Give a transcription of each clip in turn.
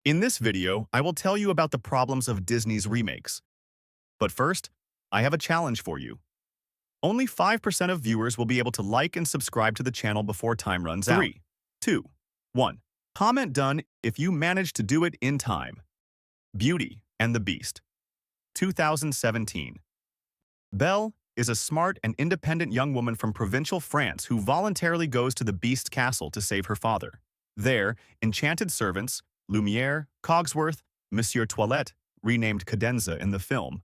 In this video, I will tell you about the problems of Disney's remakes. But first, I have a challenge for you. Only 5% of viewers will be able to like and subscribe to the channel before time runs out. 3, 2, 1. Comment done if you manage to do it in time. Beauty and the Beast, 2017. Belle is a smart and independent young woman from provincial France who voluntarily goes to the Beast's castle to save her father. There, enchanted servants, Lumiere, Cogsworth, Monsieur Toilette, renamed Cadenza in the film,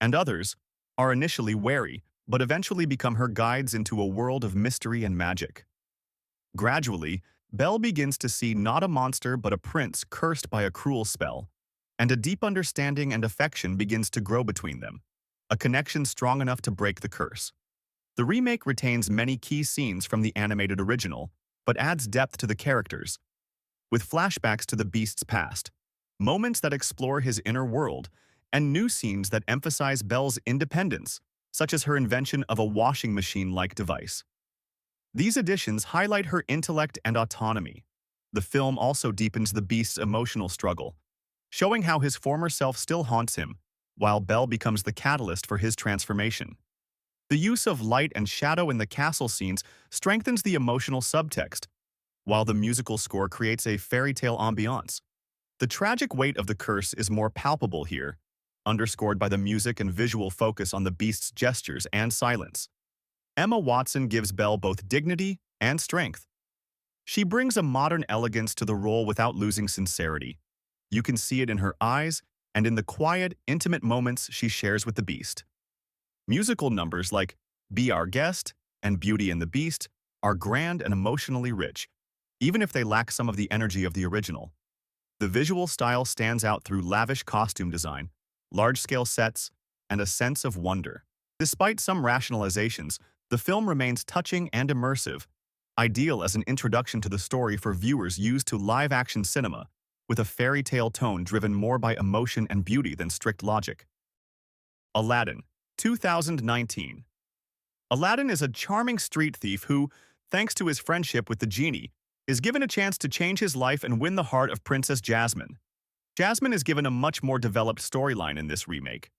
and others, are initially wary, but eventually become her guides into a world of mystery and magic. Gradually, Belle begins to see not a monster but a prince cursed by a cruel spell, and a deep understanding and affection begins to grow between them, a connection strong enough to break the curse. The remake retains many key scenes from the animated original, but adds depth to the characters, with flashbacks to the Beast's past, moments that explore his inner world, and new scenes that emphasize Belle's independence, such as her invention of a washing machine-like device. These additions highlight her intellect and autonomy. The film also deepens the Beast's emotional struggle, showing how his former self still haunts him, while Belle becomes the catalyst for his transformation. The use of light and shadow in the castle scenes strengthens the emotional subtext, while the musical score creates a fairy tale ambiance. The tragic weight of the curse is more palpable here, underscored by the music and visual focus on the Beast's gestures and silence. Emma Watson gives Belle both dignity and strength. She brings a modern elegance to the role without losing sincerity. You can see it in her eyes and in the quiet, intimate moments she shares with the Beast. Musical numbers like Be Our Guest and Beauty and the Beast are grand and emotionally rich, even if they lack some of the energy of the original. The visual style stands out through lavish costume design, large-scale sets, and a sense of wonder. Despite some rationalizations, the film remains touching and immersive, ideal as an introduction to the story for viewers used to live-action cinema, with a fairy tale tone driven more by emotion and beauty than strict logic. Aladdin, 2019. Aladdin is a charming street thief who, thanks to his friendship with the genie, is given a chance to change his life and win the heart of Princess Jasmine. Jasmine is given a much more developed storyline in this remake,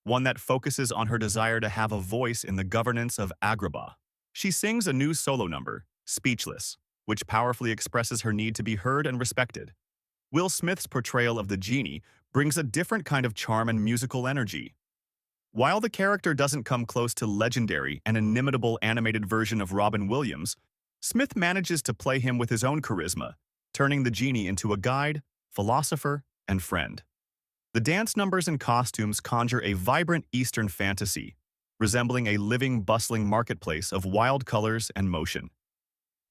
one that focuses on her desire to have a voice in the governance of Agrabah. She sings a new solo number, Speechless, which powerfully expresses her need to be heard and respected. Will Smith's portrayal of the genie brings a different kind of charm and musical energy. While the character doesn't come close to legendary and inimitable animated version of Robin Williams, Smith manages to play him with his own charisma, turning the genie into a guide, philosopher, and friend. The dance numbers and costumes conjure a vibrant Eastern fantasy, resembling a living, bustling marketplace of wild colors and motion.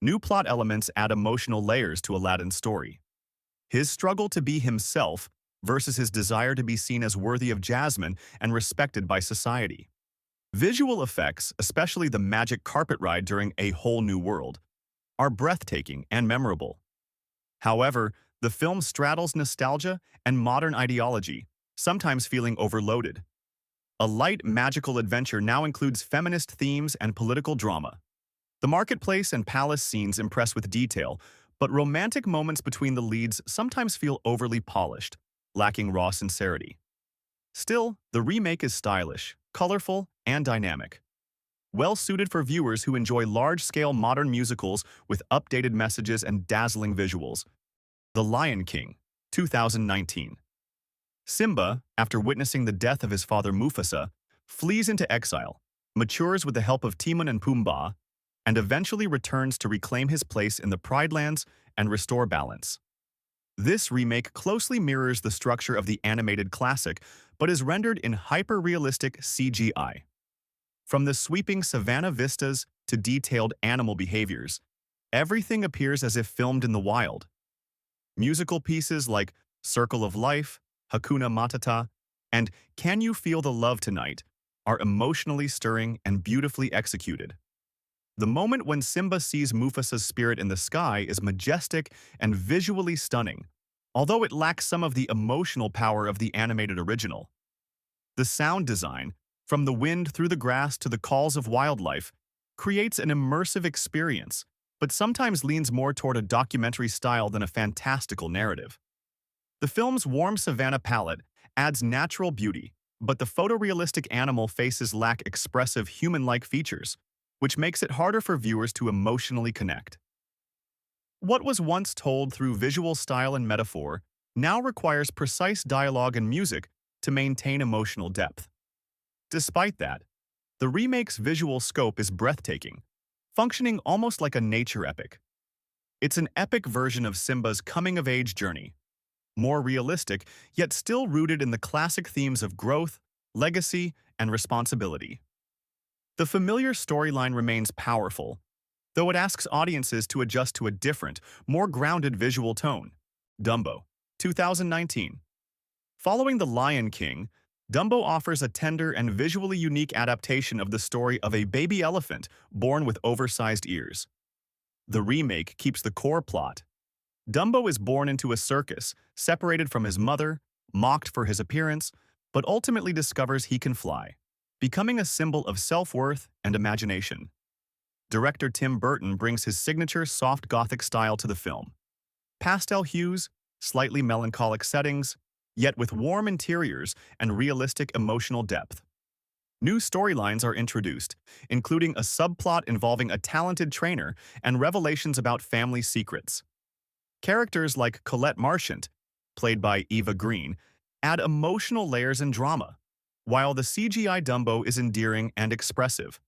New plot elements add emotional layers to Aladdin's story. His struggle to be himself versus his desire to be seen as worthy of Jasmine and respected by society. Visual effects, especially the magic carpet ride during A Whole New World, are breathtaking and memorable. However, the film straddles nostalgia and modern ideology, sometimes feeling overloaded. A light, magical adventure now includes feminist themes and political drama. The marketplace and palace scenes impress with detail, but romantic moments between the leads sometimes feel overly polished, lacking raw sincerity. Still, the remake is stylish, colorful, and dynamic, well-suited for viewers who enjoy large-scale modern musicals with updated messages and dazzling visuals. The Lion King, 2019. Simba, after witnessing the death of his father Mufasa, flees into exile, matures with the help of Timon and Pumbaa, and eventually returns to reclaim his place in the Pride Lands and restore balance. This remake closely mirrors the structure of the animated classic, but is rendered in hyper-realistic CGI. From the sweeping savanna vistas to detailed animal behaviors, everything appears as if filmed in the wild. Musical pieces like Circle of Life, Hakuna Matata, and Can You Feel the Love Tonight are emotionally stirring and beautifully executed. The moment when Simba sees Mufasa's spirit in the sky is majestic and visually stunning, although it lacks some of the emotional power of the animated original. The sound design, from the wind through the grass to the calls of wildlife, creates an immersive experience, but sometimes leans more toward a documentary style than a fantastical narrative. The film's warm savanna palette adds natural beauty, but the photorealistic animal faces lack expressive human-like features, which makes it harder for viewers to emotionally connect. What was once told through visual style and metaphor now requires precise dialogue and music to maintain emotional depth. Despite that, the remake's visual scope is breathtaking, functioning almost like a nature epic. It's an epic version of Simba's coming-of-age journey, more realistic, yet still rooted in the classic themes of growth, legacy, and responsibility. The familiar storyline remains powerful, though it asks audiences to adjust to a different, more grounded visual tone. Dumbo, 2019. Following The Lion King, Dumbo offers a tender and visually unique adaptation of the story of a baby elephant born with oversized ears. The remake keeps the core plot. Dumbo is born into a circus, separated from his mother, mocked for his appearance, but ultimately discovers he can fly, becoming a symbol of self-worth and imagination. Director Tim Burton brings his signature soft Gothic style to the film. Pastel hues, slightly melancholic settings, yet with warm interiors and realistic emotional depth. New storylines are introduced, including a subplot involving a talented trainer and revelations about family secrets. Characters like Colette Marchant, played by Eva Green, add emotional layers and drama, while the CGI Dumbo is endearing and expressive.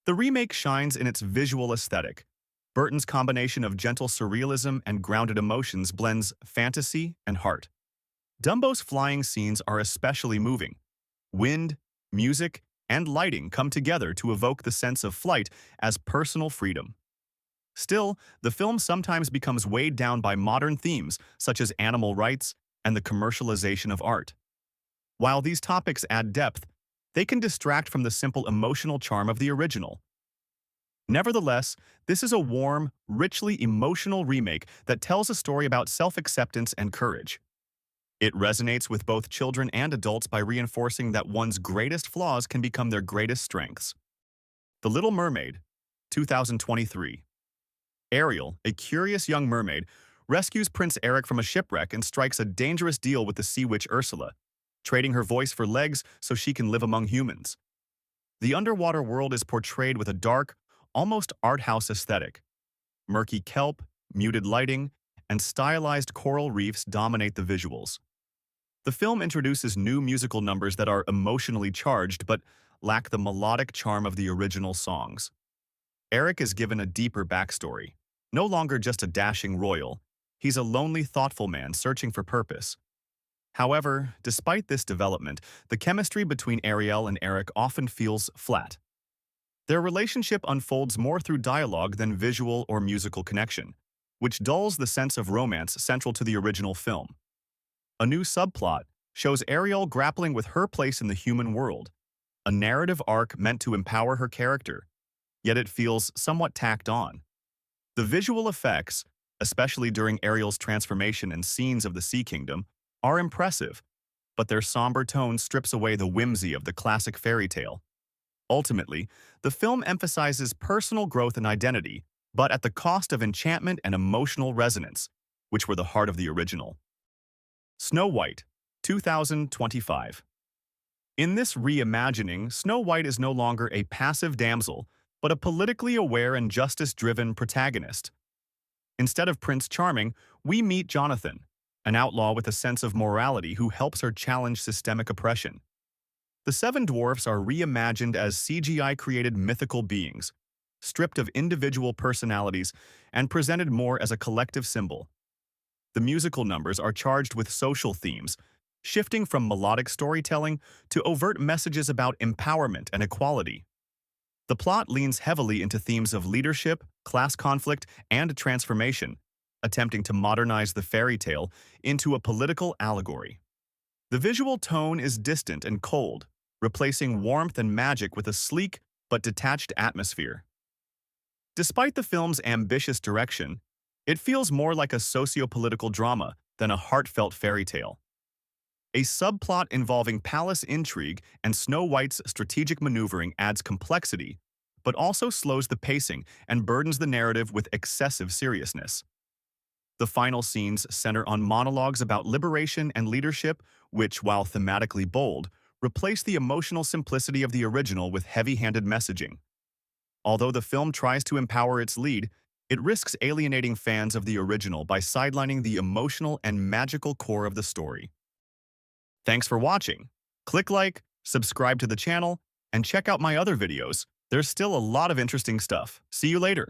The remake shines in its visual aesthetic. Burton's combination of gentle surrealism and grounded emotions blends fantasy and heart. Dumbo's flying scenes are especially moving. Wind, music, and lighting come together to evoke the sense of flight as personal freedom. Still, the film sometimes becomes weighed down by modern themes such as animal rights and the commercialization of art. While these topics add depth, they can distract from the simple emotional charm of the original. Nevertheless, this is a warm, richly emotional remake that tells a story about self-acceptance and courage. It resonates with both children and adults by reinforcing that one's greatest flaws can become their greatest strengths. The Little Mermaid, 2023. Ariel, a curious young mermaid, rescues Prince Eric from a shipwreck and strikes a dangerous deal with the sea witch Ursula, trading her voice for legs so she can live among humans. The underwater world is portrayed with a dark, almost art house aesthetic. Murky kelp, muted lighting, and stylized coral reefs dominate the visuals. The film introduces new musical numbers that are emotionally charged but lack the melodic charm of the original songs. Eric is given a deeper backstory. No longer just a dashing royal, he's a lonely, thoughtful man searching for purpose. However, despite this development, the chemistry between Ariel and Eric often feels flat. Their relationship unfolds more through dialogue than visual or musical connection, which dulls the sense of romance central to the original film. A new subplot shows Ariel grappling with her place in the human world, a narrative arc meant to empower her character, yet it feels somewhat tacked on. The visual effects, especially during Ariel's transformation and scenes of the Sea Kingdom, are impressive, but their somber tone strips away the whimsy of the classic fairy tale. Ultimately, the film emphasizes personal growth and identity, but at the cost of enchantment and emotional resonance, which were the heart of the original. Snow White, 2025. In this reimagining, Snow White is no longer a passive damsel, but a politically aware and justice-driven protagonist. Instead of Prince Charming, we meet Jonathan, an outlaw with a sense of morality who helps her challenge systemic oppression. The Seven Dwarfs are reimagined as CGI-created mythical beings, stripped of individual personalities and presented more as a collective symbol. The musical numbers are charged with social themes, shifting from melodic storytelling to overt messages about empowerment and equality. The plot leans heavily into themes of leadership, class conflict, and transformation, attempting to modernize the fairy tale into a political allegory. The visual tone is distant and cold, replacing warmth and magic with a sleek but detached atmosphere. Despite the film's ambitious direction, it feels more like a socio-political drama than a heartfelt fairy tale. A subplot involving palace intrigue and Snow White's strategic maneuvering adds complexity, but also slows the pacing and burdens the narrative with excessive seriousness. The final scenes center on monologues about liberation and leadership, which, while thematically bold, replace the emotional simplicity of the original with heavy-handed messaging. Although the film tries to empower its lead, it risks alienating fans of the original by sidelining the emotional and magical core of the story. Thanks for watching. Click like, subscribe to the channel, and check out my other videos. There's still a lot of interesting stuff. See you later.